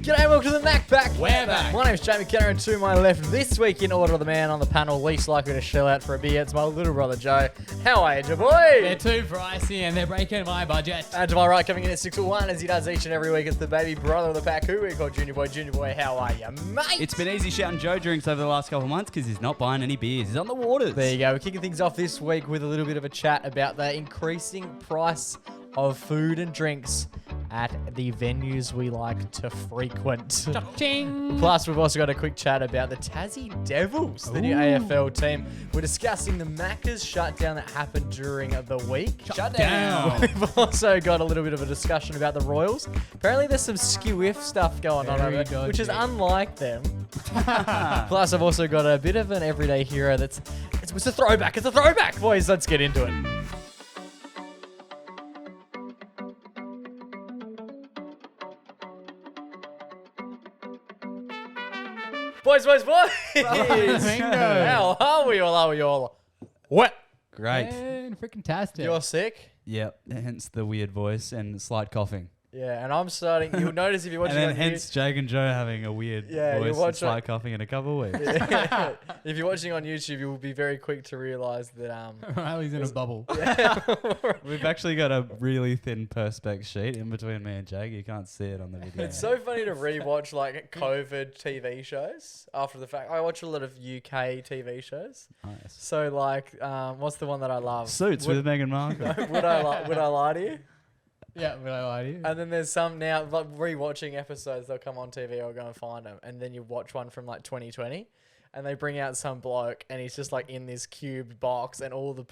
G'day, welcome to the MacPack. We're back. My name's Jamie Kenner, and to my left this week in order of the man on the panel least likely to shell out for a beer, it's my little brother Joe. How are you, Joe boy? They're too pricey and they're breaking my budget. And to my right, coming in at 6'1", as he does each and every week, it's the baby brother of the pack, who we call Junior Boy. Junior Boy, how are you, mate? It's been easy shouting Joe drinks over the last couple of months because he's not buying any beers. He's on the waters. There you go. We're kicking things off this week with a little bit of a chat about the increasing price of food and drinks at the venues we like to frequent. Ching. Plus, we've also got a quick chat about the Tassie Devils, the new AFL team. We're discussing the Macca's shutdown that happened during the week. Shut down. We've also got a little bit of a discussion about the Royals. Apparently, there's some skew-if stuff going on Very over there, which is dodgy. unlike them. Plus, I've also got a bit of an everyday hero it's a throwback. It's a throwback, boys. Let's get into it. Boys. How are we all? What? Great. And freaking tastic. You're sick? Yep. Hence the weird voice and slight coughing. Yeah, and I'm starting. You'll notice if you're watching And then on hence Jake and Joe having a weird Yeah, you voice watch and slight coughing in a couple of weeks. YouTube, if you're watching on YouTube, you will be very quick to realise that Riley's in a bubble. We've actually got a really thin perspex sheet in between me and Jake. You can't see it on the video. It's so funny to rewatch like COVID TV shows after the fact. I watch a lot of UK TV shows. Nice. So like, what's the one that I love? Suits with Meghan Markle. Would I lie to you? Yeah, but I lie to you. And then there's some now, like rewatching episodes, they'll come on TV, I'll go and find them. And then you watch one from like 2020 and they bring out some bloke and he's just like in this cubed box and all the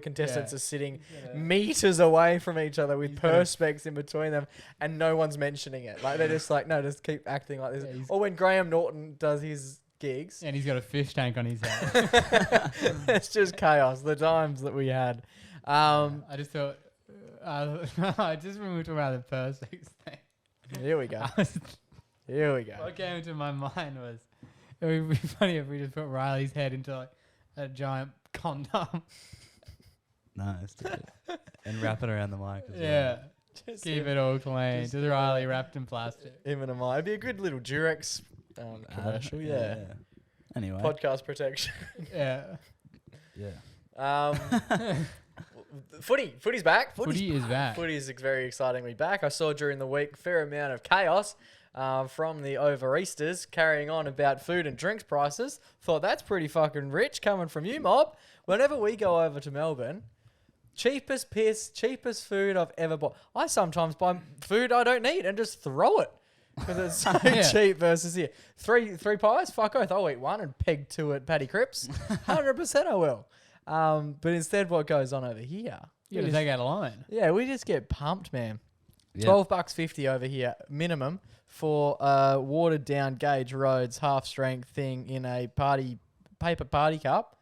contestants Yeah. are sitting meters away from each other with perspex in between them and no one's mentioning it. Like they're just like, no, just keep acting like this. Yeah, Or when Graham Norton does his gigs, And he's got a fish tank on his head. it's just chaos. The times that we had. I just thought... I just remember talking about the perspex thing. Here we go. Here we go. What came into my mind was it would be funny if we just put Riley's head into like a giant condom. Nice. Dude. And wrap it around the mic as well. Yeah. Just Keep him- it all clean. Just Riley wrapped in plastic. him and I. It'd be a good little Durex commercial, yeah. Anyway. Podcast protection. Yeah. Yeah. Footy's back. Footy is back. Footy is very excitingly back. I saw during the week a fair amount of chaos from the over Easters carrying on about food and drinks prices. Thought that's pretty fucking rich coming from you, mob. Whenever we go over to Melbourne, cheapest piss, cheapest food I've ever bought. I sometimes buy food I don't need and just throw it because it's so Yeah. cheap versus here. Three pies, fuck oath. I'll eat one and peg two at Paddy Cripps. 100% I will. But instead, what goes on over here? You got to take out a line. Yeah, we just get pumped, man. Yeah. $12.50 over here minimum for a watered down Gauge Roads half strength thing in a paper party cup.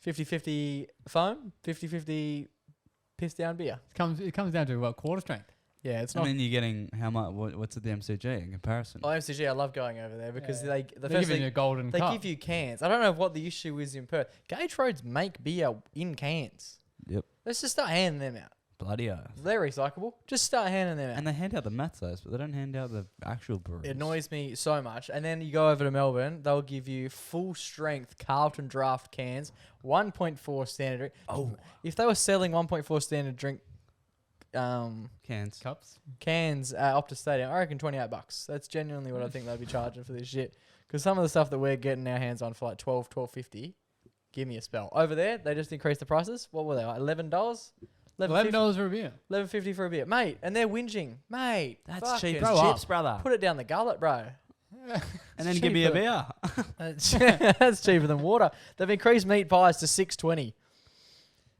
50-50 foam, 50-50 piss down beer. It comes down to what, quarter strength? Yeah, it's I not. mean, you're getting how much? What's at the MCG in comparison? MCG, I love going over there because Yeah. they They give you a golden they cup. give you cans. I don't know what the issue is in Perth. Gauge Roads make beer in cans. Yep. Let's just start handing them out. Bloody oath. They're recyclable. Just start handing them out. And they hand out the matzos, but they don't hand out the actual brews. It annoys me so much. And then you go over to Melbourne, they'll give you full strength Carlton draft cans, 1.4 standard drink. Oh. If they were selling 1.4 standard drink Cans. Cups. cans at Optus Stadium, I reckon $28. That's genuinely what I think they'd be charging for this shit. Because some of the stuff that we're getting our hands on for like $12.50, give me a spell. Over there, they just increased the prices. What were they, like $11? $11 for a beer. $11.50 for a beer. Mate, and they're whinging. Mate, That's fucking cheap grow as up. chips, brother. put it down the gullet, bro. And then give me a beer. That's cheaper than water. They've increased meat pies to $6.20.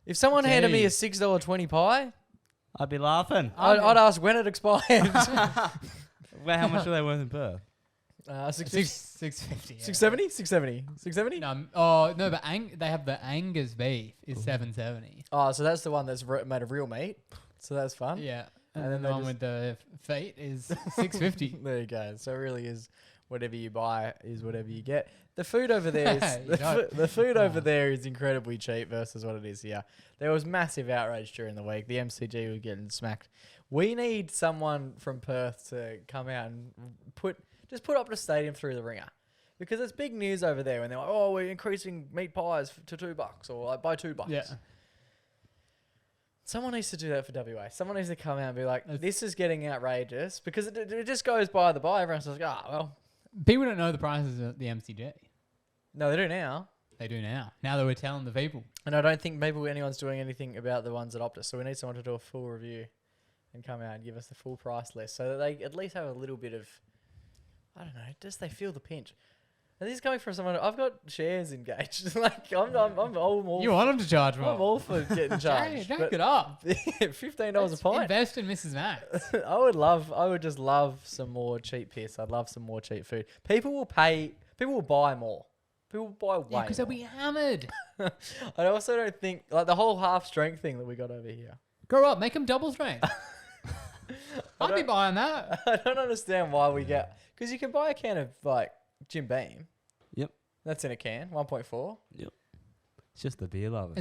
If someone handed me a $6.20 pie, I'd be laughing. I'd ask when it expired. Well, how much are they worth in Perth? 650. 670? 670? 670? No, no, but they have the Angus beef is $7.70. Oh, so that's the one that's made of real meat. So that's fun. Yeah, And and then then the they one with the feet is $6.50. There you go. So it really is whatever you buy is whatever you get. The food over there is You don't. the food over there is incredibly cheap versus what it is here. There was massive outrage during the week. The MCG was getting smacked We need someone from Perth to come out and put Optus Stadium through the ringer. Because it's big news over there when they're like, oh, we're increasing meat pies to $2 or like by $2. Yeah. Someone needs to do that for WA. Someone needs to come out and be like, this is getting outrageous because it just goes by the by. Everyone's like, well. People don't know the prices at the MCG. No, they do now. They do now. Now that we're telling the people. And I don't think maybe anyone's doing anything about the ones at Optus. So we need someone to do a full review and come out and give us the full price list so that they at least have a little bit of, I don't know, just they feel the pinch. And this is coming from someone. I've got shares engaged. like I'm all. You want them to charge more? I'm all for getting charged. Jack it up. $15 a pint. Invest in Mrs. Max. I would just love some more cheap piss. I'd love some more cheap food. People will buy more. People will buy way Because they'll be hammered. I also don't think, like the whole half strength thing that we got over here. Grow up. Make them double strength. I'd be buying that. I don't understand why we get, because you can buy a can of like Jim Beam. Yep. That's in a can, 1.4. Yep. It's just the beer lover.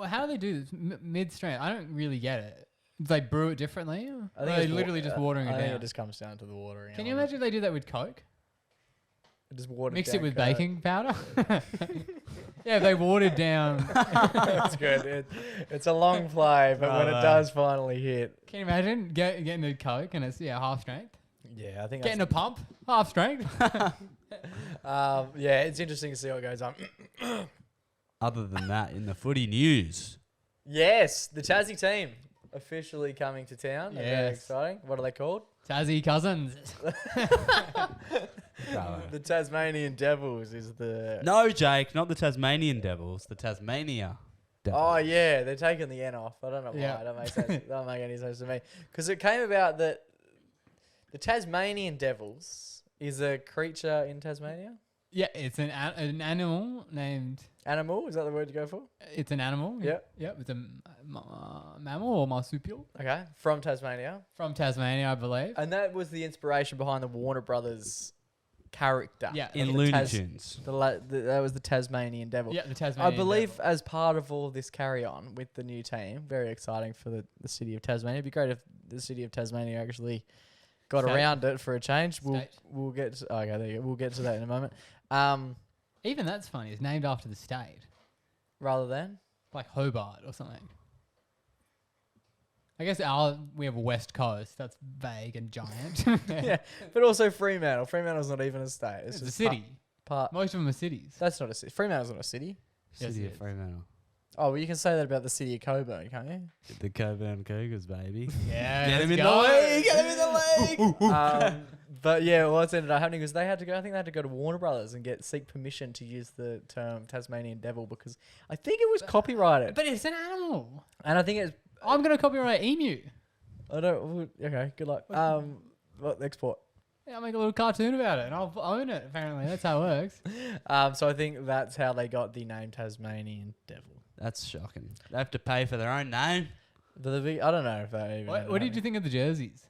How do they do this? Mid-strength? I don't really get it. Do they brew it differently? Or I are think they it's literally just watering it I think down? it just comes down to the watering. Can you imagine if they do that with Coke? Just water Mix down it with Coke. baking powder? Yeah, they watered down. That's good. It's a long play, but when it does finally hit. Can you imagine getting a Coke and it's half strength? Yeah, I think Getting a pump, half strength. yeah, it's interesting to see what goes on. Other than that, in the footy news, Yes, the Tassie team officially coming to town. Yes. Very Yes. exciting. What are they called? Tassie Cousins. The Tasmanian Devils is the... no, Jake, not the Tasmanian Devils, the Tasmania Devils. Oh, yeah, they're taking the N off. I don't know why. Yeah. That makes sense. That don't make any sense to me. Because it came about that the Tasmanian Devils is a creature in Tasmania. Yeah, it's an animal named... Animal? Is that the word you go for? It's an animal. Yep. Yep, it's a mammal or marsupial. Okay, from Tasmania. From Tasmania, I believe. And that was the inspiration behind the Warner Brothers character. Yeah. in the Looney Tunes. That was the Tasmanian Devil. Yeah, the Tasmanian I believe devil. as part of all this carry on with the new team, very exciting for the city of Tasmania. It'd be great if the city of Tasmania actually got State. around it for a change. State. We'll get to, okay, there you go. We'll get to that in a moment. Even that's funny. It's named after the state. Rather than Like Hobart or something. I guess we have a West Coast. That's vague and giant. yeah, but also Fremantle. Fremantle's not even a state. It's a just city. Part. Most of them are cities. That's not a city. Fremantle's not a city. Yes, City it of is. Fremantle. Oh, well, you can say that about the city of Coburn, can't you? The Coburn Cougars, baby. Yeah. Get him in let's go. the league! Get him in the league! But yeah, what's ended up happening is they had to go. I think they had to go to Warner Brothers and seek permission to use the term Tasmanian Devil because I think it was copyrighted. But it's an animal. And I think it's. I'm going to copyright emu. I don't. Okay, good luck. What export? Yeah, I'll make a little cartoon about it and I'll own it, apparently. That's how it works. So I think that's how they got the name Tasmanian Devil. That's shocking. They have to pay for their own name. But I don't know if they even. What did you think of the jerseys?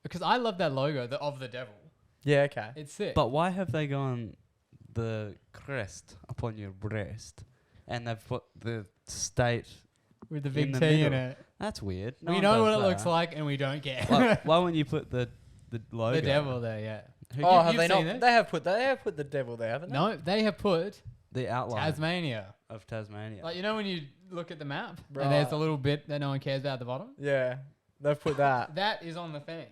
Because I love that logo of the devil. Yeah. Okay. It's sick. But why have they gone the crest upon your breast and they've put the state with the in big the T in middle? it. That's weird. We know what it looks like and we don't care. Why wouldn't you put the logo? The devil there, yeah. Oh, have you've they seen not? it? They have put the devil there, haven't they? No, they have put The outline Tasmania. of Tasmania. Like, you know when you look at the map Right. and there's a little bit that no one cares about at the bottom? Yeah, they've put that. That is on the thing.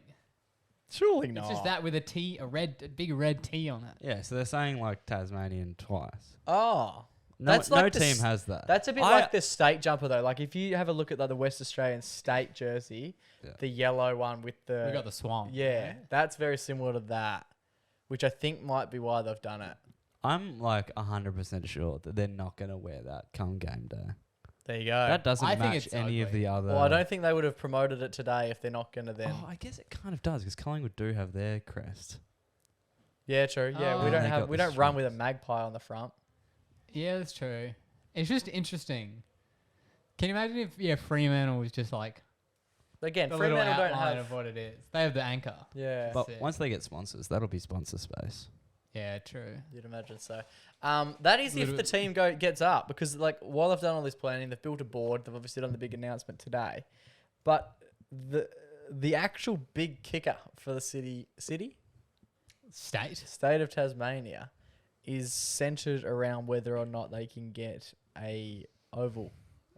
Surely not. It's just that with a T, a big red T on it. Yeah, so they're saying like Tasmanian twice. Oh. No, That's no like the team has that. That's a bit I- like the state jumper though. Like if you have a look at like the West Australian state jersey, Yeah. the yellow one with the We got the swamp. yeah, that's very similar to that, which I think might be why they've done it. I'm like 100% sure that they're not going to wear that come game day. There you go. That doesn't I think match it's any of ugly. the other. well, I don't think they would have promoted it today if they're not going to then. Oh, I guess it kind of does because Collingwood do have their crest. Yeah, true. Yeah, Oh. we don't They have got we the don't run with a stripes. magpie on the front. Yeah, that's true. It's just interesting. Can you imagine if Fremantle was just like Again, the little Fremantle don't outline have. of what it is? They have the anchor. Yeah, But it. once they get sponsors, that'll be sponsor space. Yeah, true. you'd imagine so. That is if Little- the team gets up because like while they've done all this planning, they've built a board. They've obviously done the big announcement today, but the actual big kicker for the state of Tasmania is centered around whether or not they can get a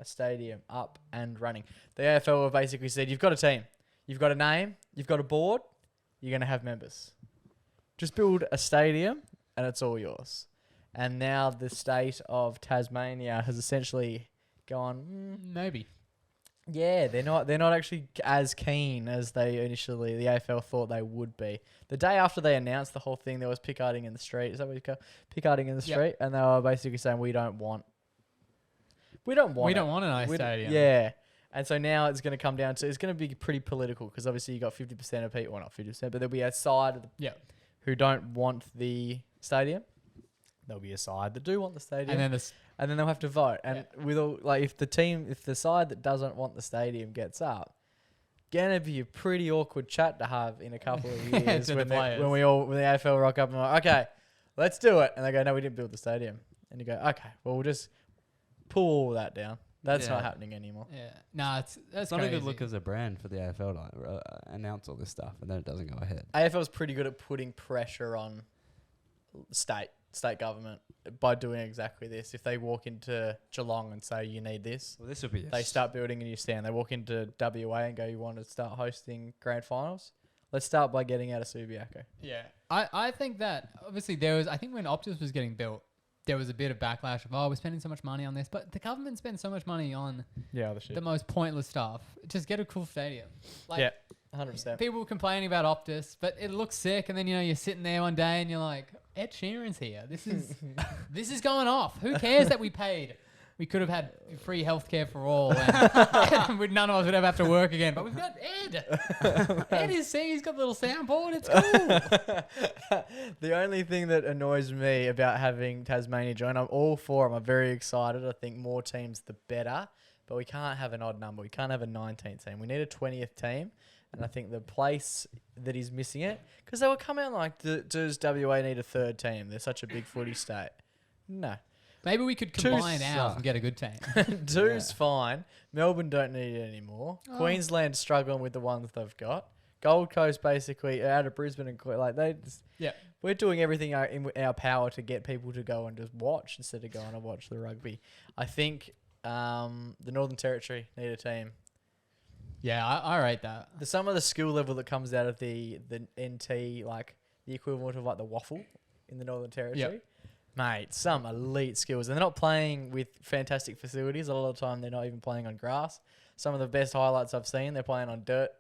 stadium up and running. The AFL have basically said, you've got a team, you've got a name, you've got a board, you're going to have members. Just build a stadium and it's all yours. And now the state of Tasmania has essentially gone, Maybe. yeah, they're not actually as keen as the AFL thought they would be. The day after they announced the whole thing, there was pickarding in the street. Is that what you call pickarding in the street? And they were basically saying, we don't want an ice stadium. Yeah. And so now it's going to come down to, it's going to be pretty political because obviously you got 50% of people, well not 50%, but there'll be a side of who don't want the stadium. There'll be a side that do want the stadium. And then they'll have to vote. And with all, like, if the side that doesn't want the stadium gets up, gonna be a pretty awkward chat to have in a couple of years when the AFL rock up and like, okay, let's do it. And they go, no, we didn't build the stadium. And you go, okay, well, we'll just pull all that down. That's not happening anymore. Yeah. No, that's not a good look as a brand for the AFL to announce all this stuff and then it doesn't go ahead. AFL's pretty good at putting pressure on state government by doing exactly this. If they walk into Geelong and say, you need this, well, this would be they start building a new stand. They walk into WA and go, you want to start hosting grand finals? Let's start by getting out of Subiaco. Yeah. I think that obviously I think when Optus was getting built, there was a bit of backlash of, we're spending so much money on this. But the government spends so much money on other shit. The most pointless stuff. Just get a cool stadium. Like, 100%. People were complaining about Optus, but it looks sick. And then, you're sitting there one day and you're like, Ed Sheeran's here. This is going off. Who cares that we paid? We could have had free healthcare for all, and none of us would ever have to work again. But we've got Ed. Ed is saying he's got a little soundboard. It's cool. The only thing that annoys me about having Tasmania join, I'm all for them. I'm very excited. I think more teams, the better. But we can't have an odd number. We can't have a 19th team. We need a 20th team. And I think the place that is missing it, because they were coming out like, does WA need a third team? They're such a big footy state. No. Maybe we could combine ours and get a good team. Two's fine. Melbourne don't need it anymore. Queensland's struggling with the ones they've got. Gold Coast basically out of Brisbane and we're doing everything in our power to get people to go and just watch instead of going and watch the rugby. I think the Northern Territory need a team. Yeah, I rate that. Some of the skill level that comes out of the NT, like the equivalent of like the waffle in the Northern Territory. Yep. Mate, some elite skills. And they're not playing with fantastic facilities. A lot of the time, they're not even playing on grass. Some of the best highlights I've seen, they're playing on dirt.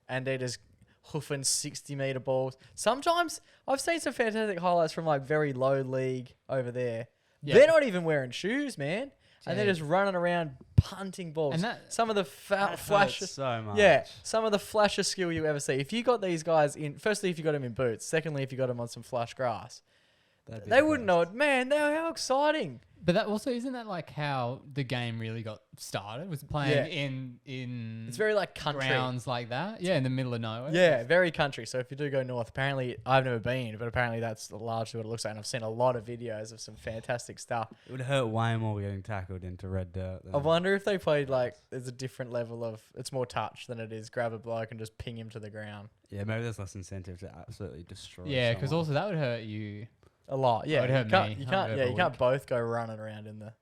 And they're just hoofing 60-metre balls. Sometimes, I've seen some fantastic highlights from like very low league over there. Yeah. They're not even wearing shoes, man. And they're just running around punting balls. And some of the flashes. So much. Yeah, some of the flashiest skill you ever see. If you got these guys in, firstly, if you got them in boots. Secondly, if you got them on some flush grass. They wouldn't know it. Man, how exciting. But that also, isn't that like how the game really got started? Was playing in it's very like country. Grounds like that? Yeah, in the middle of nowhere. Yeah, very country. So if you do go north, apparently, I've never been, but apparently that's largely what it looks like. And I've seen a lot of videos of some fantastic stuff. It would hurt way more getting tackled into red dirt. I wonder if they played like, there's a different level of, it's more touch than it is grab a bloke and just ping him to the ground. Yeah, maybe there's less incentive to absolutely destroy Yeah, because also that would hurt you. A lot, yeah. You can't both go running around in the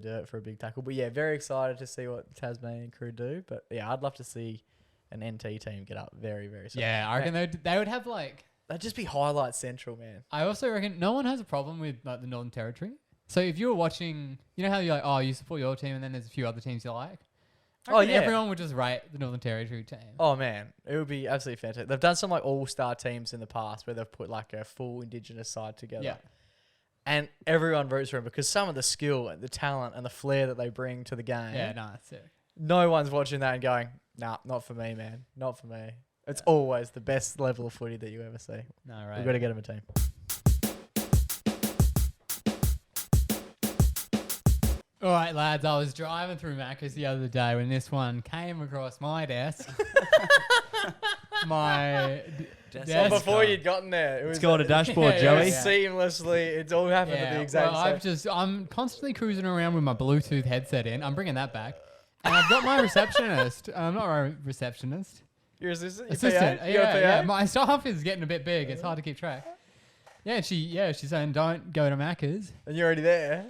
dirt for a big tackle. But yeah, very excited to see what the Tasmanian crew do. But yeah, I'd love to see an NT team get up very, very soon. Yeah, I reckon they would have like... That'd just be highlight central, man. I also reckon no one has a problem with like the Northern Territory. So if you were watching, you know how you're like, you support your team and then there's a few other teams you like? Everyone would just rate the Northern Territory team. Oh man, it would be absolutely fantastic. They've done some like all-star teams in the past where they've put like a full Indigenous side together. Yeah. And everyone roots for them because some of the skill and the talent and the flair that they bring to the game. Yeah, no, that's sick. No one's watching that and going, nah, not for me, man. Not for me. It's always the best level of footy that you ever see. No, right. We've got to get them a team. All right, lads, I was driving through Macca's the other day when this one came across my desk. Before you'd gotten there. It's called a dashboard, Joey. Seamlessly. It's all happened at the exact same. I'm constantly cruising around with my Bluetooth headset in. I'm bringing that back. And I've got my receptionist. I'm not a receptionist. Your assistant? Your Assistant. PA? Your PA? Yeah. My staff is getting a bit big. It's hard to keep track. Yeah, she's saying don't go to Macca's. And you're already there.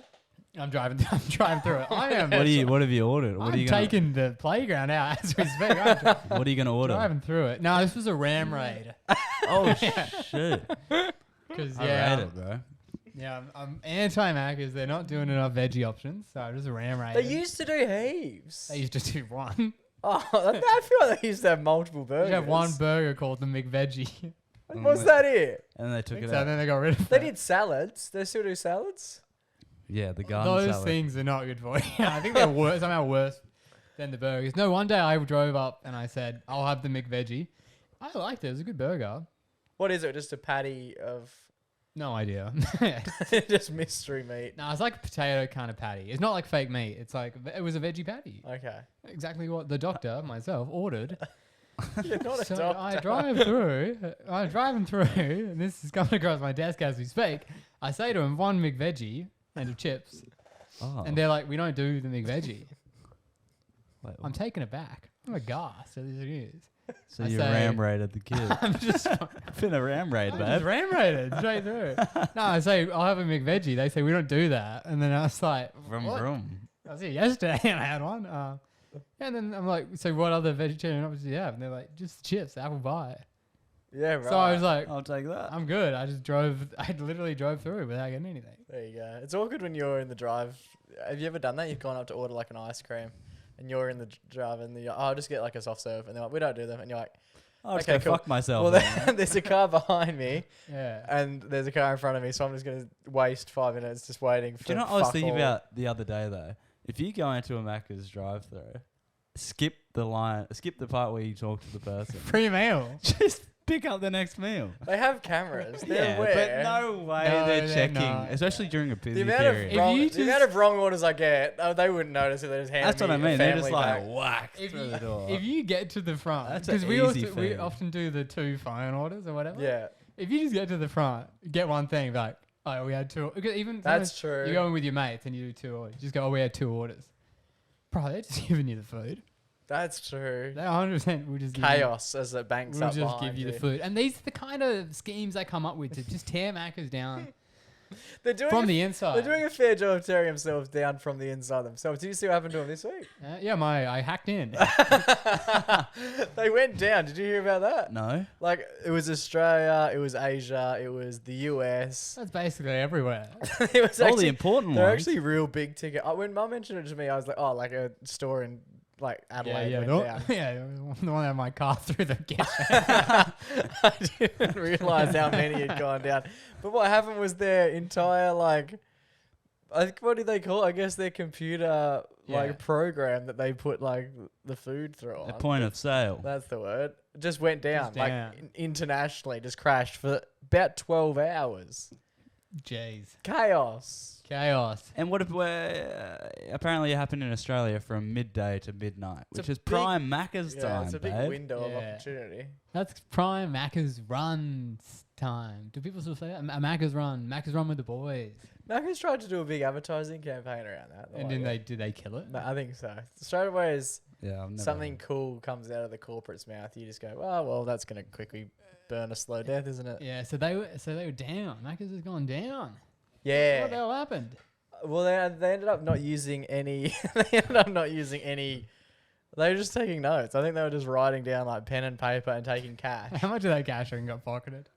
I'm driving through it. I am. What have you ordered? What are I'm you gonna, taking the playground out as we speak. What are you gonna order? Driving through it. No, this was a ram raid. Oh shit! Because I rate it, bro. Yeah, I'm anti Macca's. They're not doing enough veggie options, so I just ram raid. They used to do heaps. They used to do one. Oh, I feel like they used to have multiple burgers. You have one burger called the McVeggie. Was that it? And they took it So out. then they got rid of They it. did salads. They still do salads? Yeah, the garden Those salad. things are not good for you. I think they're worse, somehow worse than the burgers. No, one day I drove up and I said, I'll have the McVeggie. I liked it. It was a good burger. What is it? Just a patty of No idea. just mystery meat? No, it's like a potato kind of patty. It's not like fake meat. It's like, it was a veggie patty. Okay. Exactly what the doctor, myself, ordered. You're not a So doctor. I'm driving through, and this is coming across my desk as we speak. I say to him, one McVeggie and of chips. Oh. And they're like, we don't do the McVeggie. Wait, I'm taken aback. I'm aghast at this news. so I you say- ram raided the kid. I'm just, Been a ram raid, I babe. just ram raided straight through. No, I say, I'll have a McVeggie. They say, we don't do that. And then I was like, Vroom what? vroom. I was here yesterday and I had one. And then I'm like, so what other vegetarian options do you have? And they're like, just chips, apple pie. Yeah, right. So I was like, I'll take that. I'm good. I literally drove through without getting anything. There you go. It's awkward when you're in the drive. Have you ever done that? You've gone up to order like an ice cream, and you're in the drive, and you're like, oh, I'll just get like a soft serve, and they're like, we don't do them, and you're like, I'll just okay, go cool. fuck myself. well, then. there's a car behind me, Yeah. and there's a car in front of me, so I'm just gonna waste 5 minutes just waiting for. Do you know what I was fuck thinking all. about the other day though? If you go into a Macca's drive-through, skip the part where you talk to the person. Free meal. Just pick up the next meal. They have cameras. They're Yeah, aware. but no way No, they're they're checking, not. especially during a busy The amount period. of wrong, you the amount of wrong orders I get, they wouldn't notice if they just hand That's me what I a mean. They're just family like pack. whack If through you, the door. if you get to the front, That's because an we easy we thing. often do the 2 phone orders or whatever. Yeah, If you just get to the front, get one thing, be like, oh, we had 2. Because even that's sometimes true. you go in with your mates and you do 2 orders. Just go, oh, we had 2 orders. Bro, they're just giving you the food. That's true. They 100% will just give you. Chaos as it banks We'll up just behind give you the food. And these are the kind of schemes they come up with to just tear Macca's down They're doing from a, the inside. They're doing a fair job of tearing themselves down from the inside themselves. Did you see what happened to them this week? Yeah, I hacked in. They went down. Did you hear about that? no. Like, it was Australia, it was Asia, it was the US. That's basically everywhere. It was All the actually, important they're ones. actually real big ticket. When Mum mentioned it to me, I was like, oh, like a store in like Adelaide went down. Yeah, the one that had my car through the kitchen. I didn't realise how many had gone down. But what happened was their entire what do they call it? I guess their computer Yeah. program that they put the food through The on. point of sale. That's the word. Just went down, Just down. internationally, just crashed for about 12 hours. Jeez. Chaos. And what if apparently it happened in Australia from midday to midnight, It's a which is big- prime Macca's Yeah, time, it's a big babe. window of Yeah. opportunity. That's prime Macca's run time. Do people still say that? A Macca's run. Macca's run with the boys. Macca's tried to do a big advertising campaign around that. And then did they kill it? No, I think so. Straight away as Yeah, I've never something cool comes out of the corporate's mouth, you just go, oh, well, that's going to quickly burn a slow death, isn't it? Yeah, so they were down. Macca's has gone down. Yeah. What the hell happened? Well, they ended up not using any. They ended up not using any. They were just taking notes. I think they were just writing down pen and paper and taking cash. How much of that cash got pocketed?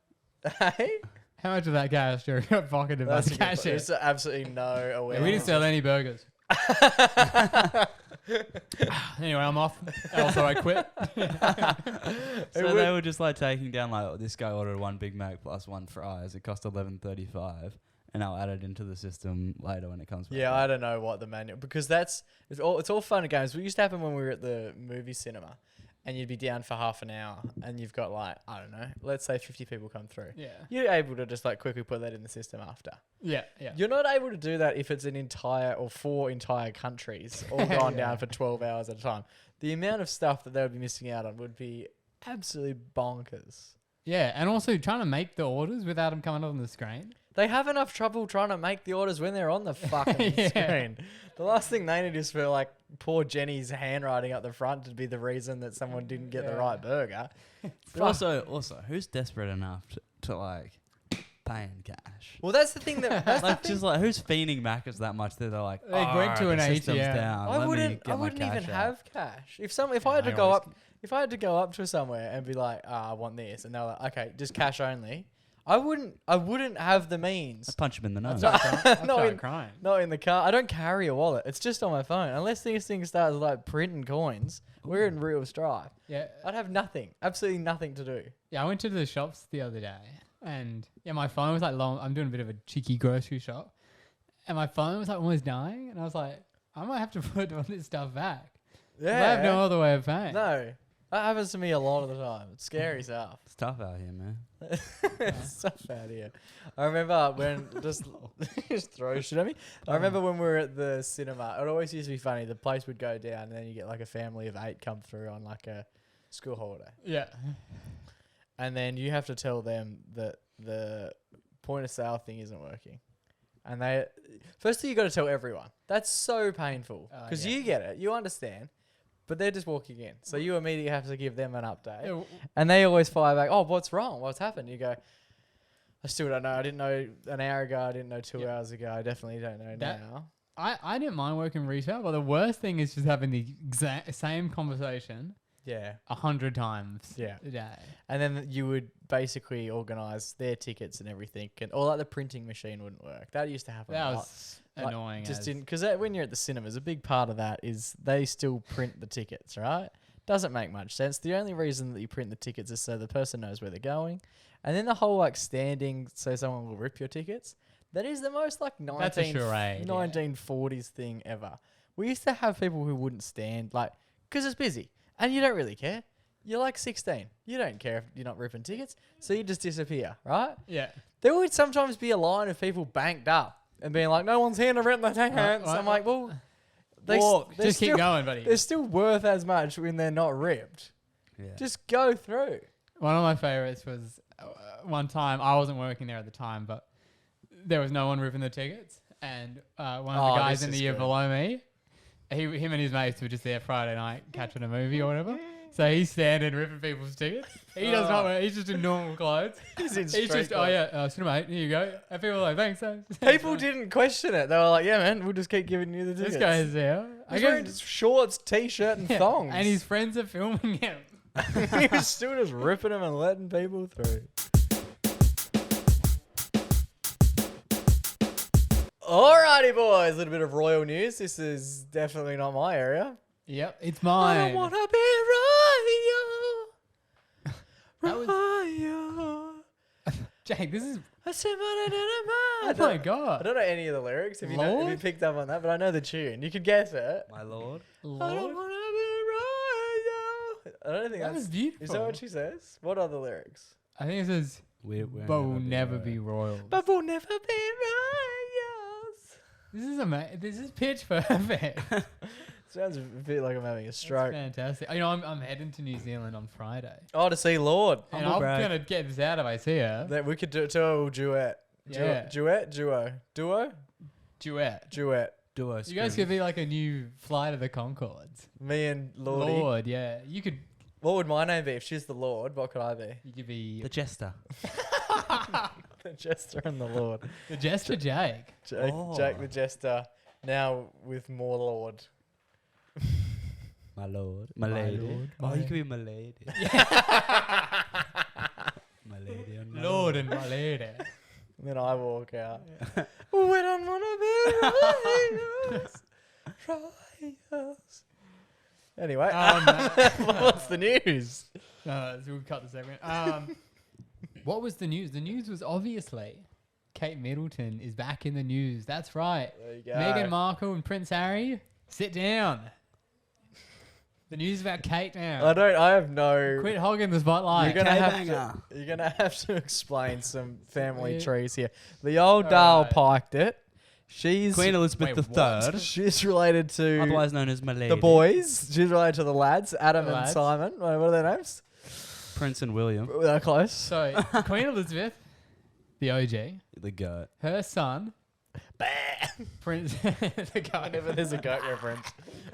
Hey, How much of that cash got pocketed by that's the a good cashier? There's absolutely no Yeah, awareness. we didn't sell any burgers. Anyway, I'm off. Also, I quit. So they were just taking down this guy ordered 1 Big Mac plus 1 fries. It cost $11.35, and I'll add it into the system later when it comes back. Yeah, I don't know what the manual, because it's all fun and games. What used to happen when we were at the movie cinema, and you'd be down for half an hour, and you've got I don't know, let's say 50 people come through. Yeah. You're able to just quickly put that in the system after. Yeah. You're not able to do that if it's an entire or 4 entire countries all gone Yeah. down for 12 hours at a time. The amount of stuff that they would be missing out on would be absolutely bonkers. Yeah, and also trying to make the orders without them coming up on the screen. They have enough trouble trying to make the orders when they're on the fucking Yeah. screen. The last thing they need is for like poor Jenny's handwriting up the front to be the reason that someone didn't get the Yeah. right burger. But also, who's desperate enough to like pay in cash? Well, that's the thing that that's Like the just thing. like who's fiending Macca's that much that they're like, They went to the an system's ATM. down. I Let me wouldn't get my even cash out." have cash. If I had to I go always- up, if I had to go up to somewhere and be like, I want this, and they're like, okay, just cash only. I wouldn't have the means. I'd punch him in the nose. No. I'm Not in- crying. Not in the car. I don't carry a wallet. It's just on my phone. Unless these things start like printing coins, we're in real strife. Yeah. I'd have nothing. Absolutely nothing to do. Yeah, I went to the shops the other day, and my phone was like long. I'm doing a bit of a cheeky grocery shop, and my phone was like almost dying, and I was like, I might have to put all this stuff back. Yeah. I have no other way of paying. No. That happens to me a lot of the time. It's scary stuff. It's tough out here, man. It's tough out here. I remember when just throw shit at me. I remember when we were at the cinema. It always used to be funny. The place would go down, and then you get like a family of 8 come through on like a school holiday, Yeah. and then you have to tell them that the point of sale thing isn't working. And they firstly you got to tell everyone. That's so painful because yeah. you get it, you understand, but they're just walking in, so you immediately have to give them an update. Yeah, And they always fire back, oh, what's wrong? What's happened? You go, I still don't know. I didn't know an hour ago. I didn't know 2 hours ago. I definitely don't know now. I didn't mind working retail, but the worst thing is just having the exact same conversation Yeah. 100 times Yeah. a day. And then you would basically organise their tickets and everything. Or like the printing machine wouldn't work. That used to happen That a lot. was Like, annoying. Just as- didn't, because when you're at the cinemas, a big part of that is they still print the tickets, right? Doesn't make much sense. The only reason that you print the tickets is so the person knows where they're going. And then the whole like standing so someone will rip your tickets. That is the most like That's a charade, yeah. 1940s thing ever. We used to have people who wouldn't stand, like, because it's busy and you don't really care. You're like 16. You don't care if you're not ripping tickets. So you just disappear, right? Yeah. There would sometimes be a line of people banked up and being like, no one's here to rent the tickets. right, I'm like, well, Just keep going, buddy. they're still worth as much when they're not ripped. Yeah. Just go through. One of my favorites was one time, I wasn't working there at the time, but there was no one ripping the tickets. And one of the guys this in the is year good. below me, him and his mates were just there Friday night catching a movie or whatever. So he's standing ripping people's tickets. He does not wear, he's just in normal clothes. He's in He's straight just, clothes. cinema mate, here you go. And people were like, thanks, sir. People didn't question it. They were like, yeah, man, we'll just keep giving you the tickets. This guy's there. He's wearing just shorts, t-shirt, and Yeah, thongs. and his friends are filming him. he was still just ripping them and letting people through. Alrighty, boys. A little bit of royal news. This is definitely not my area. Yep, it's I mine. don't want to be That was- royal. Jake, this is... Oh Oh my I god. don't know any of the lyrics. Have you Lord? picked up on that? But I know the tune. You could guess it. My lord. I don't Lord? want to be royal. I don't think That was that's... beautiful. Is that what she says? What are the lyrics? I think it says, We're but we'll never be royal. But we'll never be royals. This is pitch perfect. Sounds a bit like I'm having a That's stroke. fantastic. You know, I'm heading to New Zealand on Friday. Oh, to see Lord. And Humble I'm brag. going to get this out if I see her. That we could do a duet. Yeah. Duet? Duo. Duet. Duet. Duo. You guys could be like a new Flight of the Conchords. Me and Lordy. Lord, yeah. You could What would my name be? If she's the Lord, what could I be? you could be the jester. The Jester and the Lord. the Jester Jake. Jake, Oh. Jake the Jester, now with more Lord. My lord. My My lady. lord, Oh, my- you could be my lady. My lady. And my Lord and my lady. And then I walk out. We don't want to be royals. Anyway, what's the news? No, so we'll cut the segment. What was the news? The news was obviously Kate Middleton is back in the news. That's right. There you go. Meghan Markle and Prince Harry, sit down. The news about Kate now. I have no. Quit hogging the spotlight. You're gonna have to explain some family trees here. The old Dale Alright. piked it. She's Queen Elizabeth Wait, what? III, she's related to otherwise known as my lady. the boys. She's related to the lads, Adam The and lads. Simon. What are their names? Prince and William. They're close. So, Queen Elizabeth, the OG, The goat. her son, Bah. Prince, the guy. Whenever there's a goat reference.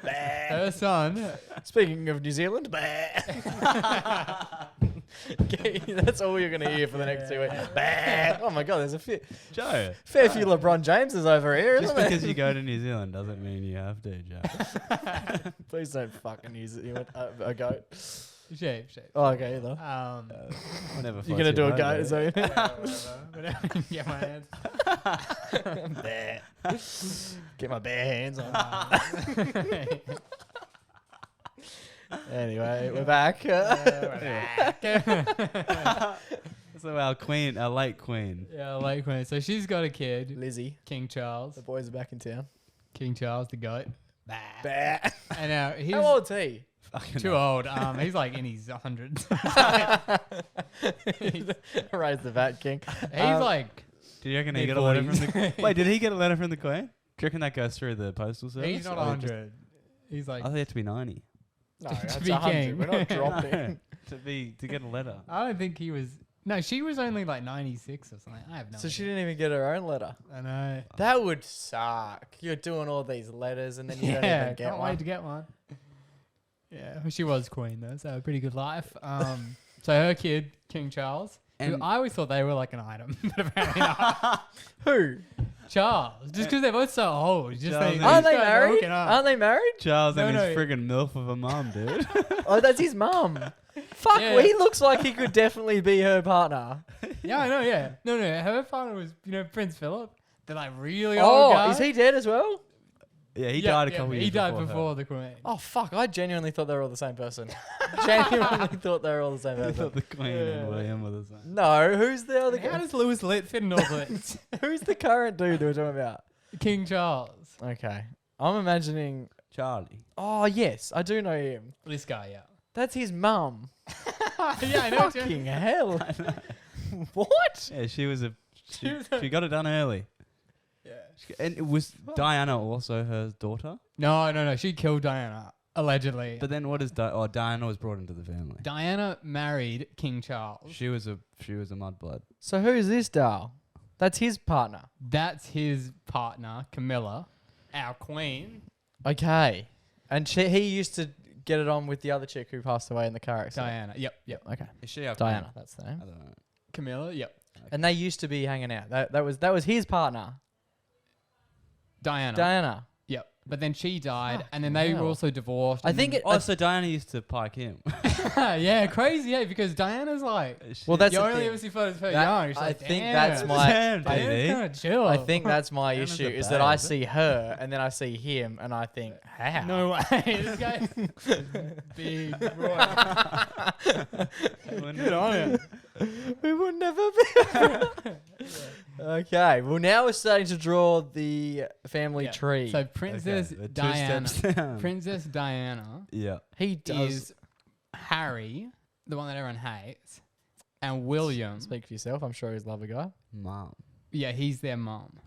Bah. Her son, Speaking of New Zealand, bah. Okay, that's all you're going to hear for the next 2 weeks. Bah. Oh my God, there's a Joe. fair few LeBron Jameses over here, Just isn't there? because you go to New Zealand doesn't mean you have to, Joe. Please don't fucking use it. A goat. sheep. Oh, okay, though. Whenever You're going to do a goat, goat. is that Whatever I can get my hands. Bah. Get my bare hands on. Anyway, we're back. So our queen, our late queen. Yeah, like Queen. So she's got a kid, Lizzie, King Charles. the boys are back in town. King Charles, the goat. Bah. And now he's How old's he? Fucking too hell. old. He's like in his 100s. Raise the VAT king. He's like, Do you reckon he got a letter from mid-40s. the? Wait, did he get a letter from the queen? Do you reckon that goes through the postal service? he's not Or just- 100. He's like, I thought he had to be 90 No, To that's be 100. king. We're not dropping. to get a letter. I don't think he was. No, she was only like 96 or something. I have no So idea. she didn't even get her own letter. I know. That would suck. You're doing all these letters and then you don't Yeah, even get can't one. wait to get one. Yeah, she was queen though, so a pretty good life. So her kid, King Charles, who And- I always thought they were like an item, but apparently not. Who? Charles, just because they're both so old. Just Charles and Aren't He's they guys are married? hooking up. Aren't they married? Charles No, and his no. friggin' milf of a mum, dude. Oh, that's his mum. Fuck, Yeah. well, he looks like he could definitely be her partner. Yeah, I know. Yeah, no. Her father was, Prince Philip. They're like really Oh, old guy. is he dead as well? Yeah, he died a couple years He died before before her. the queen. Oh, fuck. I genuinely thought they were all the same person. Genuinely thought they were all the same I person. thought the queen Yeah. and William were the same. No, who's the other How guy? does Lewis Litt fit in all this? Who's the current dude that we're talking about? King Charles. Okay. I'm imagining... Charlie. Oh, yes. I do know him. This guy, yeah. That's his mum. Yeah, I know. Fucking hell. What? Yeah, she was She was a- she got it done early. Yeah. And it was Diana also her daughter? No. She killed Diana, allegedly. But then what is Diana was brought into the family. Diana married King Charles. She was a mudblood. So who's this doll? That's his partner. That's his partner, Camilla, our queen. Okay. And he used to get it on with the other chick who passed away in the car accident. Diana. Yep. Okay. Is she our Diana, queen? that's the I name. don't know. Camilla. Yep. And they used to be hanging out. That was his partner. Diana. Diana. Yep. But then she died, and then Fucking they were hell. also divorced. I and think then- it- So Diana used to pike him. yeah, crazy. Yeah, because Diana's like, Well, that's you the only thing. ever see photos of her That- young. She's I like, think damn. that's my- Damn, I- baby. kind of chill. I think that's my Diana's issue a is that I babe. see her and then I see him and I think, how? No way. This guy's big. Boy. Good on him. We would never be. Okay, well now we're starting to draw the family Yeah. tree. So Princess Okay, the two Diana. steps down. Princess Diana Yeah. he does. is Harry, the one that everyone hates, and William. Speak for yourself. I'm sure he's a lovely guy. Mom. Yeah, he's their mom.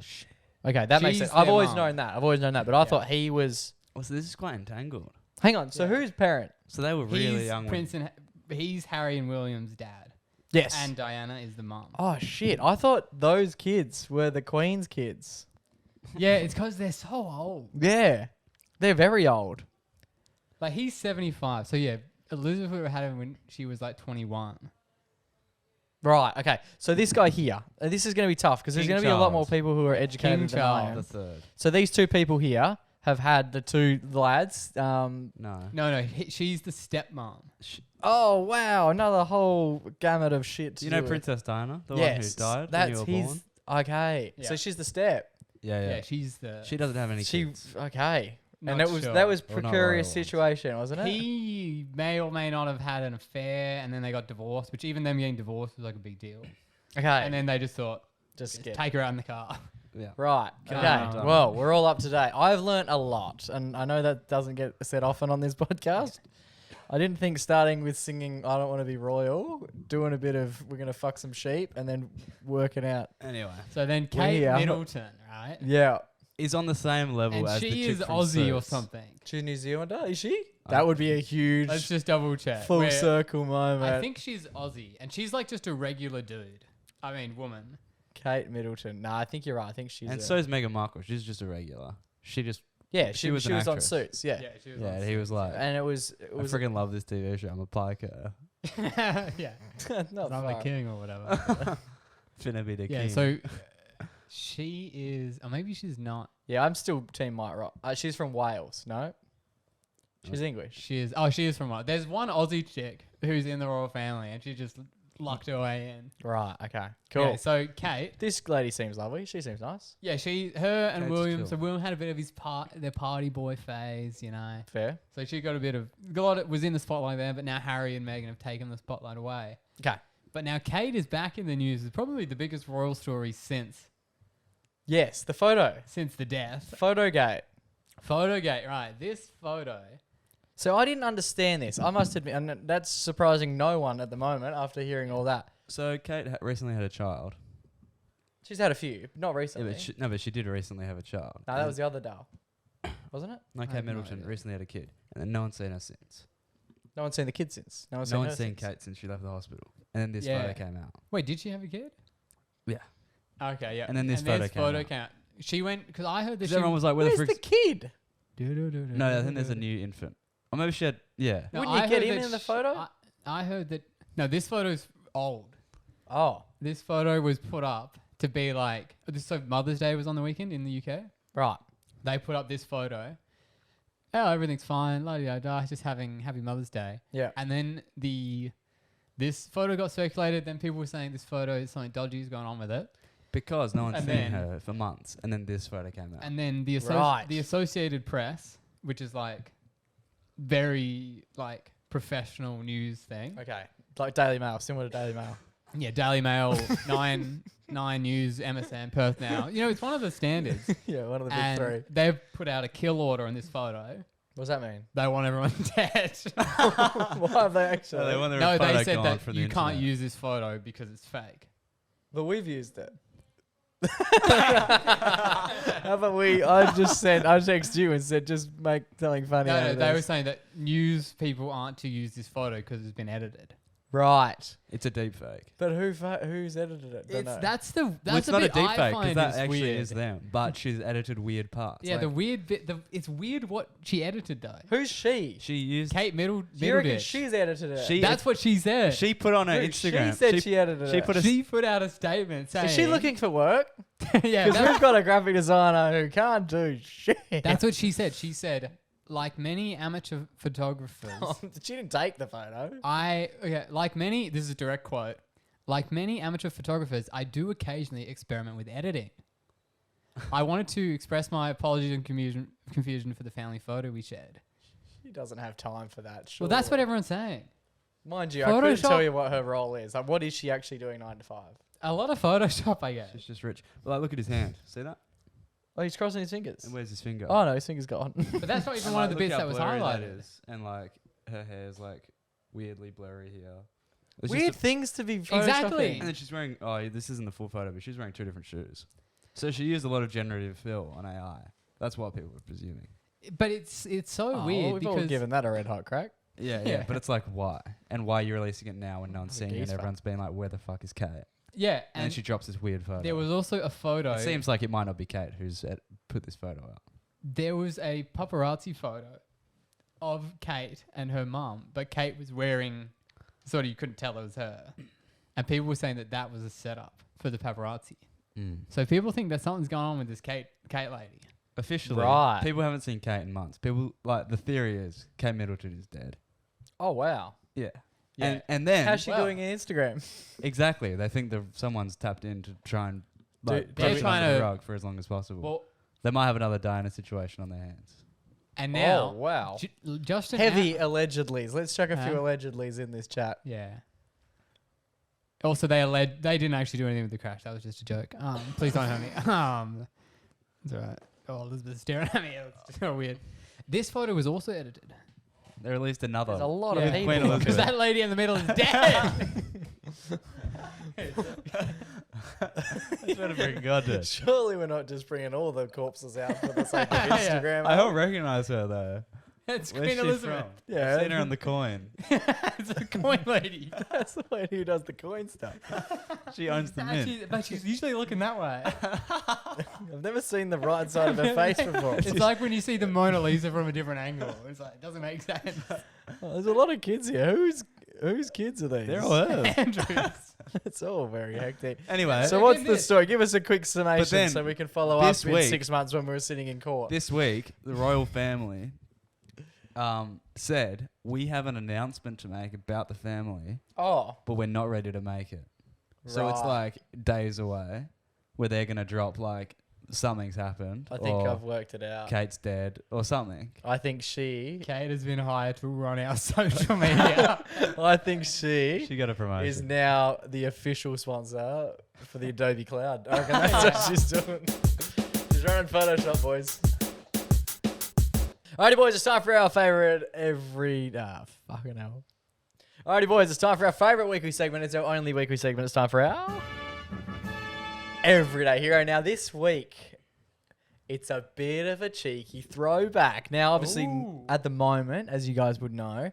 Okay, that makes She's sense. I've their always mum. known that. But I thought he was. Oh, so this is quite entangled. Hang on. So Yeah. who's parent? So they were really He's young. Prince and he's Harry and William's dad, Yes. and Diana is the mom. Oh shit! I thought those kids were the Queen's kids. Yeah, it's because they're so old. Yeah, they're very old. Like he's 75, so yeah, Elizabeth had him when she was like 21. Right. Okay. So this guy here, this is going to be tough because there's King going to be a lot more Charles. people who are educated King than I Charles. am. The third. So these two people here have had the two lads. No. No, she's the stepmom. Oh wow! Another whole gamut of shit. To You know do with. Princess Diana, the yes, one who died that's when you were his. born. Okay. Yeah. So she's the step. Yeah, Yeah, she's the. She doesn't have any She kids. okay. Not And that was sure. that was Or not precarious royal ones. situation, wasn't it? He may or may not have had an affair, and then they got divorced. Which even them getting divorced was like a big deal. Okay. And then they just thought, just skip. take her out in the car. Yeah. Right. Okay. Um, Well, we're all up to date. I've learnt a lot, and I know that doesn't get said often on this podcast. I didn't think starting with singing "I Don't Want to Be Royal," doing a bit of "We're gonna fuck some sheep," and then working out. Anyway, So then Kate Yeah. Middleton, right? Yeah. he's on the same level And as the she chick is from Aussie or Suits. something. She's New Zealander, is she? That would be a huge Let's just double check. full Where- circle moment. I think she's Aussie, and she's like just a regular dude. I mean, woman. Kate Middleton. Nah, I think you're right. I think she's. And so is Meghan Markle. She's just a regular. She just. yeah, she she was was an on actress. Suits. Yeah, she was Yeah, on he was like, and it was I freaking love this TV show. I'm a piker. yeah. not I'm the far. king or whatever. Finna be the Yeah, king. so she is, or maybe she's not. Yeah, I'm still Team Mike Rock. She's from Wales. No, she's English. She is. Oh, she is from what? There's one Aussie chick who's in the royal family, and she just locked her way in. Right. Okay. Cool. Yeah, so Kate. This lady seems lovely. She seems nice. Yeah, her and Kate's William. chill. So William had a bit of his their party boy phase, you know. Fair. So she got was in the spotlight there, but now Harry and Meghan have taken the spotlight away. Okay. But now Kate is back in the news. It's probably the biggest royal story since Yes, the photo. the death. Photogate. Photogate, right? This photo. So I didn't understand this. I must admit, and that's surprising no one at the moment after hearing all that. So Kate recently had a child. She's had a few, not Yeah, recently. but she did recently have a child. No, that was the other Dale, wasn't it? No, I Kate have no Middleton idea. recently had a kid, and then no one's seen her since. No one's seen the kid since. No one's No seen one's her seen since. Kate since she left the hospital, and then this Yeah. photo came out. Wait, did she have a kid? Yeah. Okay, yeah. And then this photo came out. She went because I heard that Because she everyone was like, "Where Where's the the frick's?" kid? No, I think there's a new infant, or maybe she had. Yeah. No, Wouldn't you I get heard him that in the sh- photo? I heard that. No, this photo's old. Oh, This photo was put up to be like. So Mother's Day was on the weekend in the UK. right. They put up this photo. Oh, everything's fine. La da da. Just having Happy Mother's Day. Yeah. And then this photo got circulated. Then people were saying this photo is something dodgy's going on with it. Because no one's And seen then- her for months, and then this photo came out. And then the Right. the Associated Press, which is like very like professional news thing. Okay. Like Daily Mail, similar to Daily Mail. Yeah, Daily Mail, Nine News, MSN, Perth Now. You know, it's one of the standards. Yeah, one of the big And three. they've put out a kill order on this photo. What does that mean? They want everyone dead. Why have they actually? So they want their No, photo they said gone that from the you can't internet. use this photo because it's fake. But we've used it. How about I texted you and said just make something funny out No, of they were this. saying that news people aren't to use this photo because it's been edited. Right. It's a deep fake. But who's edited it? Don't know. That's the Well, it's the not a bit deep I fake because find that is actually weird. is them, but she's edited weird parts. Yeah, Like, the weird bit. It's weird what she edited though. Who's she? she used. Kate Do you reckon Middleditch. she's edited it? She- That's what she said. She put on her Who? Instagram. She said she edited she it. put a She put out a statement saying. Is she looking for work? yeah, Because we've got a graphic designer who can't do shit. that's what she said. She said, like many amateur photographers, She didn't take the photo. like many. This is a direct quote. Like many amateur photographers, I do occasionally experiment with editing. I wanted to express my apologies and confusion for the family photo we shared. She doesn't have time for that. Well, that's what surely. everyone's saying. Mind you, I couldn't Photoshop- tell you what her role is. Like, what is she actually doing 9 to 5? A lot of Photoshop, I guess. She's just rich. But like, look at his hand. See that? Oh, he's crossing his fingers. And where's his finger? Oh no, his finger's gone. But that's not even And, one of like, the look bits how that was blurry highlighted. is. And like, her hair's like weirdly blurry here. It's just Weird a- things to be Exactly. And then she's wearing. Oh, this isn't the full photo, but she's wearing 2 different shoes. So she used a lot of generative fill on AI. That's what people were presuming. But it's so Oh, weird well, we've all because given that a red hot crack. Yeah, Yeah. But it's like, why? And why are you releasing it now when no one's That's a seeing it? And geese everyone's being like, where the fuck is Kate? yeah, And then and she drops this weird photo. there was also a photo. It seems like it might not be Kate who's put this photo out. There was a paparazzi photo of Kate and her mum, but Kate was wearing sort of you couldn't tell it was her, and people were saying that was a setup for the paparazzi. So people think that something's going on with this Kate lady. Officially, Right. people haven't seen Kate in months. People like the theory is Kate Middleton is dead. Oh wow. Yeah. Yeah. And then How's she Well- doing in Instagram? exactly, they think that someone's tapped in to try and like, They're brush it trying under the to- rug for as long as possible. Well, They might have another Diana situation on their hands. and now Oh wow. Justin Heavy allegedlys. Let's chuck a few Huh? allegedlys in this chat. Yeah. Also, they didn't actually do anything with the crash. That was just a joke. Please don't hurt me. It's alright. Oh, Elizabeth's staring at me. It's so weird. This photo was also edited. They released another. There's a lot Yeah, of Queen people. Elizabeth. Because that lady in the middle is dead. I swear to freaking God, dude. Surely we're not just bringing all the corpses out for the sake of Instagram. I don't recognize her though. It's Where's Queen she Elizabeth. from? Yeah. I've seen her on the coin. It's a coin lady. That's the lady who does the coin stuff. She owns the mint. But she's usually looking that way. I've never seen the right side of her face before. It's like when you see the Mona Lisa from a different angle. It's like, it doesn't make sense. Oh, there's a lot of kids here. Whose kids are these? They're all hers. Andrews. It's all very hectic. Anyway, So what's the story? Give us a quick summation then so we can follow up this in week- 6 months when we were sitting in court. this week, the royal family said, we have an announcement to make about the family, Oh, but we're not ready to make it. So it's right. like days away where they're going to drop like something's happened. I think or I've worked it out. Kate's dead or something. I think she Kate has been hired to run our social media. She got a promotion. is now the official sponsor for the Adobe Cloud. I reckon that's what she's doing. She's running Photoshop, boys. Alrighty, boys, it's time for our favourite fucking hell. Alrighty, boys, it's time for our favourite weekly segment. It's our only weekly segment. It's time for our Everyday Hero. Now, this week, it's a bit of a cheeky throwback. Now, obviously, at the moment, as you guys would know,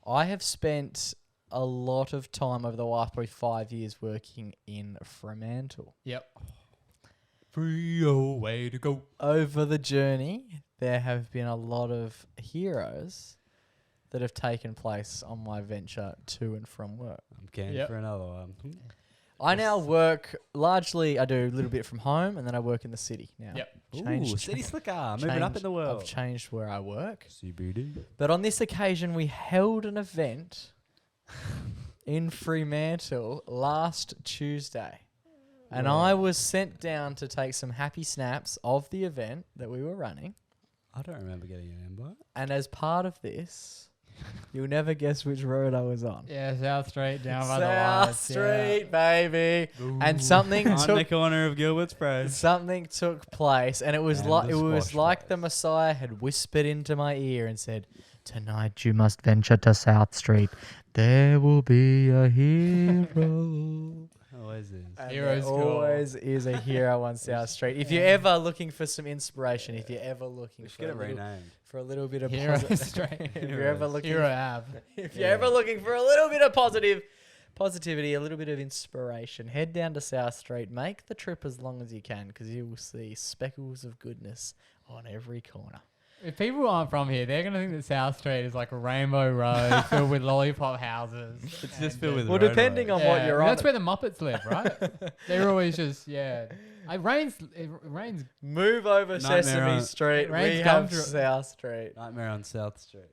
I have spent a lot of time over the last probably 5 years working in Fremantle. Yep. Free old way to go. Over the journey, there have been a lot of heroes that have taken place on my venture to and from work. I'm keen Yep. for another one. I now work largely, I do a little bit from home and then I work in the city now. Yep. Ooh, city slicker, moving up in the world. I've changed where I work. CBD. But on this occasion, we held an event in Fremantle last Tuesday. And I was sent down to take some happy snaps of the event that we were running. I don't remember getting an invite. And as part of this, you'll never guess which road I was on. Yeah, South Street down by the South lights. Street, baby. And something On the took corner of Gilbert's Press. something took place, and it was And like the it was squash like the Messiah had whispered into my ear and said, "Tonight you must venture to South Street. There will be a hero." Always is. And Hero's there cool. always is a hero on South Street. If you're ever looking for some inspiration, if you're ever looking We should for get a it little, renamed. for a little bit of Hero positive, if you're ever looking, Hero Ave. if you're ever looking for a little bit of positivity, a little bit of inspiration, head down to South Street. Make the trip as long as you can, because you will see speckles of goodness on every corner. If people aren't from here, they're going to think that South Street is like a rainbow road filled with lollipop houses. It's just filled with Well, depending on what you're on. That's where the Muppets live, right? They're always just, It rains. Move over Nightmare Sesame on- Street. Rain's We come have through- South Street. Nightmare on South Street.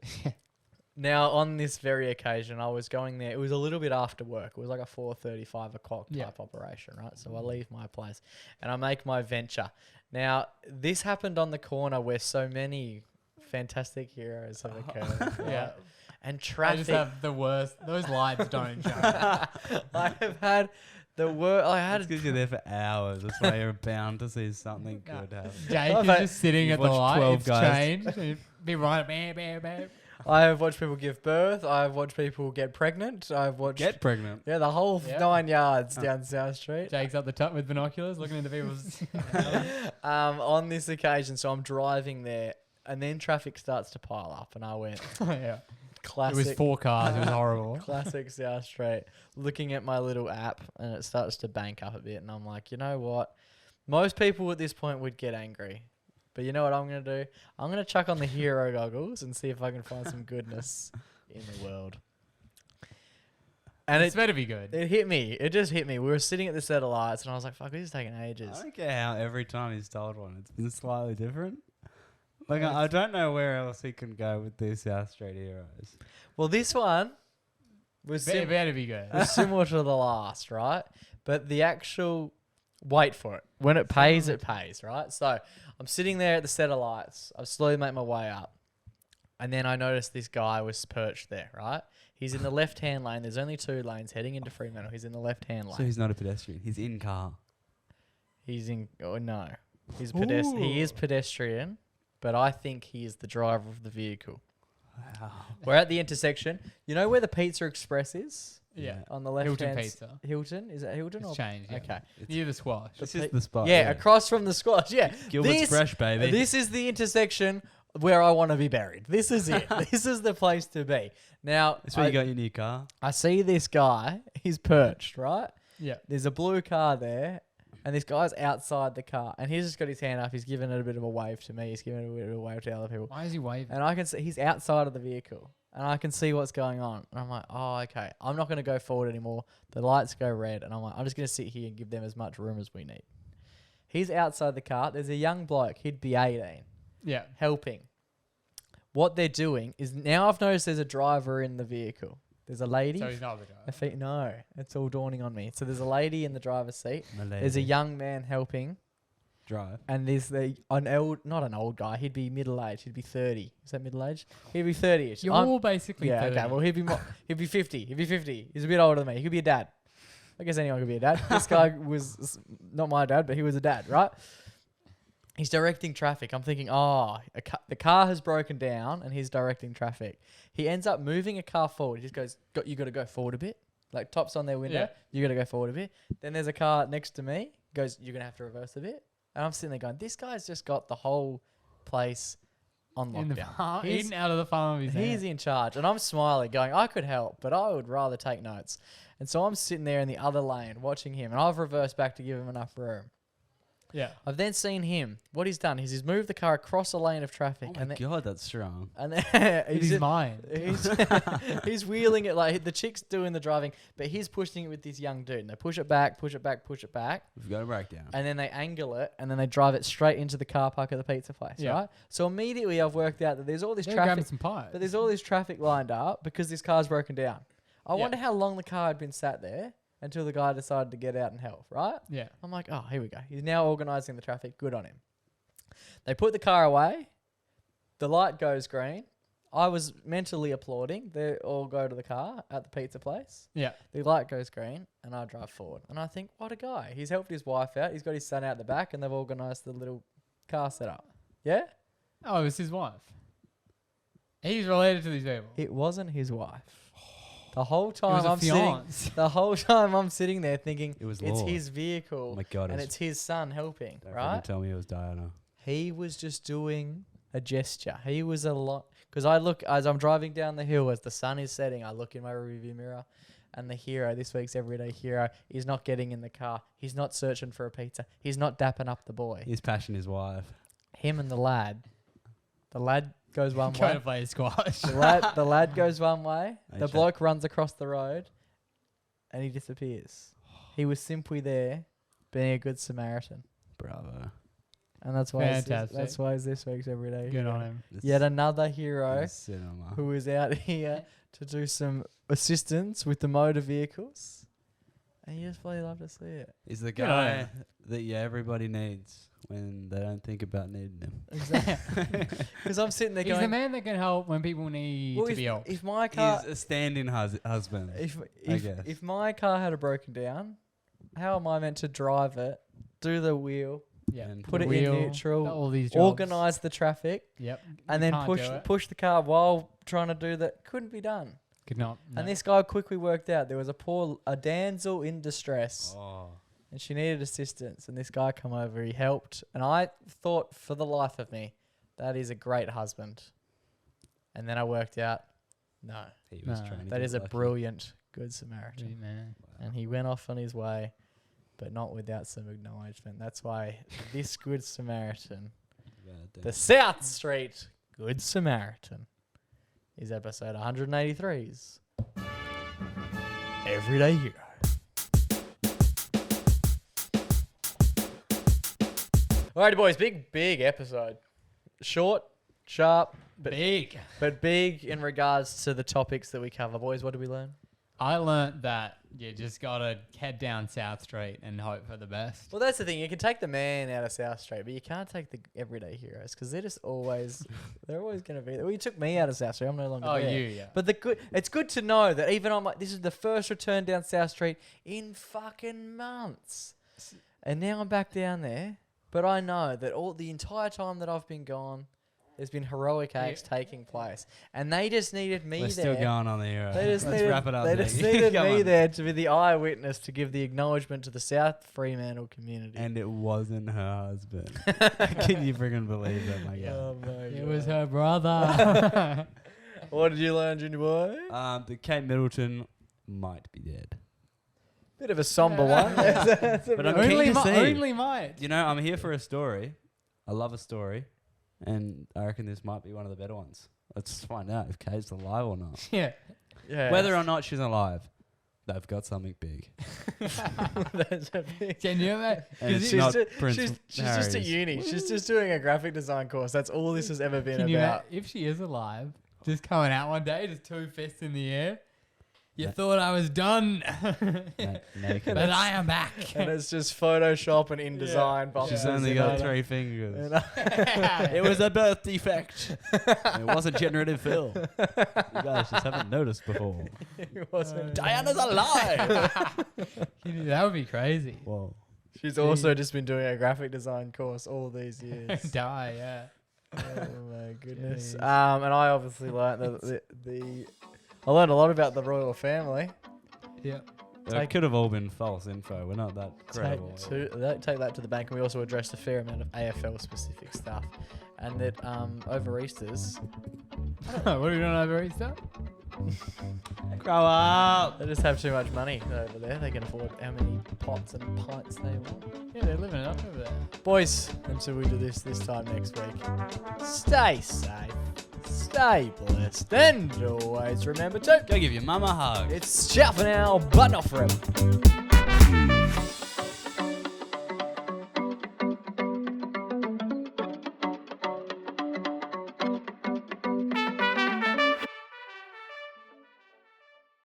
Now, on this very occasion, I was going there. It was a little bit after work. It was like a 4:30, 5 o'clock type operation, right? So I leave my place and I make my venture. Now, this happened on the corner where so many fantastic heroes have occurred. right? Yeah. And I just traffic. have the worst. Those lights don't show. I have had the worst. I had It's because you're there for hours. That's why you're bound to see something No. good happen. Jake Oh, is mate, just sitting you've at the watched light. 12 It's guys. changed. It'd be right. Bam, bam, bam. I have watched people give birth. I've watched people get pregnant. I've watched Get pregnant. the whole Yeah. 9 yards down South Street. Jake's up the top with binoculars, looking into people's. On this occasion, so I'm driving there, and then traffic starts to pile up, and I went Yeah. It classic. was 4 cars. It was horrible. Classic South Street. Looking at my little app, and it starts to bank up a bit, and I'm like, you know what? Most people at this point would get angry, but you know what I'm gonna do? I'm gonna chuck on the hero goggles and see if I can find some goodness in the world. And It's better be good. it hit me. It just hit me. We were sitting at the set of lights, and I was like, "Fuck, this is taking I ages." don't care how every time he's told one, it's been slightly different. Like, I don't know where else he can go with these South Street heroes. Well, this one was It better be good. was similar to the last, right? But the actual wait for it. When it pays, right? So I'm sitting there at the set of lights. I slowly make my way up. And then I noticed this guy was perched there, right? He's in the left-hand lane. There's only 2 lanes heading into Fremantle. He's in the left-hand lane. So he's not a pedestrian. He's in car. He's in... Oh, no. He's he is pedestrian, but I think he is the driver of the vehicle. Wow. We're at the intersection. You know where the Pizza Express is? Yeah. On the left-hand... Hilton Pizza. Hilton? Is it Hilton? It's or changed. Yeah. Okay. Near the squash. This is the spot. Yeah, across from the squash. Yeah. Gilbert's This- Fresh, baby. This is the intersection where I want to be buried. This is it. This is the place to be. Now, That's where you got your new car. I see this guy. He's perched, right? Yeah. There's a blue car there, and this guy's outside the car, and he's just got his hand up. He's giving it a bit of a wave to me. He's giving it a bit of a wave to other people. Why is he waving? And I can see he's outside of the vehicle, and I can see what's going on. And I'm like, oh, okay. I'm not going to go forward anymore. The lights go red, and I'm like, I'm just going to sit here and give them as much room as we need. He's outside the car. There's a young bloke. He'd be 18. Yeah. Helping. What they're doing is now I've noticed there's a driver in the vehicle. There's a lady. So he's not the guy. No, it's all dawning on me. So there's a lady in the driver's seat. Malay. There's a young man helping. Drive. And there's not an old guy. He'd be middle-aged. He'd be 30. Is that middle-aged? He'd be 30-ish. You're all basically 30. Okay. Well, he'd be 50. He'd be 50. He's a bit older than me. He could be a dad. I guess anyone could be a dad. This guy was not my dad, but he was a dad, right? He's directing traffic. I'm thinking, the car has broken down and he's directing traffic. He ends up moving a car forward. He just goes, you got to go forward a bit. Like tops on their window. Yeah. You got to go forward a bit. Then there's a car next to me. Goes, you're going to have to reverse a bit. And I'm sitting there going, this guy's just got the whole place on In the lockdown. palm, eating out of the palm of his hand. He's in charge. And I'm smiling, going, I could help, but I would rather take notes. And so I'm sitting there in the other lane watching him. And I've reversed back to give him enough room. Yeah. I've then seen him. What he's done is he's moved the car across a lane of traffic. Oh my God, that's strong. And then In his mind. he's wheeling it like the chick's doing the driving, but he's pushing it with this young dude. And they push it back, push it back, push it back. We've got a breakdown. And then they angle it, and then they drive it straight into the car park at the pizza place, Yeah. right? So immediately I've worked out that there's all this They're grabbing traffic, some pies. but there's all this traffic lined up because this car's broken down. I Yeah. wonder how long the car had been sat there until the guy decided to get out and help, right? Yeah. I'm like, oh, here we go. He's now organising the traffic. Good on him. They put the car away. The light goes green. I was mentally applauding. They all go to the car at the pizza place. Yeah. The light goes green, and I drive forward. And I think, what a guy. He's helped his wife out. He's got his son out the back, and they've organised the little car setup. Yeah? Oh, it was his wife. He's related to these people. It wasn't his wife. The whole It time was a I'm sitting there thinking It was it's Lord. his vehicle Oh my God. and it's his son helping, Don't right? freaking tell me it was Diana. He was just doing a gesture. He was a lot because I look as I'm driving down the hill as the sun is setting. I look in my rearview mirror, and the hero, this week's everyday hero, is not getting in the car. He's not searching for a pizza. He's not dapping up the boy. He's passion his wife. Him and the lad. The lad goes one Trying way. to play squash. The lad goes one way. Hey, The Jack. bloke runs across the road, and he disappears. He was simply there, being a good Samaritan, Bravo. and that's why. Fantastic. That's why he's this week's everyday Good hero. on him. This Yet another hero is cinema. who is out here to do some assistance with the motor vehicles, and you just really love to see it. He's the Good on guy him. that everybody needs when they don't think about needing him. Exactly. Because I'm sitting there He's the going, man that can help when people need well, to be helped. if my car, He's a stand-in husband. guess. if my car had a broken down, how am I meant to drive it, do the wheel, Yeah. And put The it wheel, in neutral, all these jobs. organize the traffic, Yep. and You then can't do it. push the car while trying to do that? Couldn't be done. Could not. No. And this guy quickly worked out there was a damsel in distress. Oh. And she needed assistance, and this guy come over, he helped, and I thought for the life of me, that is a great husband. And then I worked out, no, He was No. trying to that get is a lucky. brilliant good Samaritan. Sweet man. And he went off on his way, but not without some acknowledgement. That's why this good Samaritan, the South Street Good Samaritan, is episode 183's Everyday Hero. Alrighty, boys, big episode. Short, sharp, but big in regards to the topics that we cover. Boys, what did we learn? I learnt that you just gotta head down South Street and hope for the best. Well, that's the thing. You can take the man out of South Street, but you can't take the everyday heroes because they're just always, they're always going to be there. Well, you took me out of South Street. I'm no longer Oh, there. yeah. But it's good to know that even I'm like, this is the first return down South Street in fucking months. And now I'm back down there. But I know that the entire time that I've been gone, there's been heroic acts taking place, and they just needed me We're there. still going on the era. They just Let's needed, wrap it up. They Nick. just needed Come me on. there to be the eyewitness to give the acknowledgement to the South Fremantle community. And it wasn't her husband. Can you friggin' believe that, my guy? Oh my It God. was her brother. What did you learn, Junior boy? The Kate Middleton might be dead. Bit of a somber Yeah. one. That's a But bit I'm of a- keen to see. Only might. You know, I'm here for a story. I love a story. And I reckon this might be one of the better ones. Let's find out if Kate's alive or not. Yeah. yeah. Whether or not she's alive, they've got something big. That's a big. Can you imagine? And it's She's, not ju- Prince she's just at Harry's. uni. She's just doing a graphic design course. That's all this has ever been Can you about. if she is alive, just coming out one day, just 2 fists in the air. You Yeah. thought I was done, Naked. but I am back. And it's just Photoshop and InDesign. Yeah. She's boxes only and got all that. 3 fingers. And It was a birth defect. It wasn't generative fill. You guys just haven't noticed before. it wasn't. Diana's alive. That would be crazy. Whoa. She's also just been doing a graphic design course all these years. Die, yeah. Oh my goodness. Jeez. And I obviously learned I learned a lot about the royal family. Yeah. It could have all been false info. We're not that credible. Take that to the bank, and we also addressed a fair amount of AFL specific stuff. And that over Easter's, What are we doing over Easter? Grow up. they just have too much money over there. They can afford how many pots and pints they want. Yeah, they're living it up over there. Boys, until we do this time next week, stay safe, stay blessed, and always remember to. Go give your mum a hug. It's ciao for now, but not forever.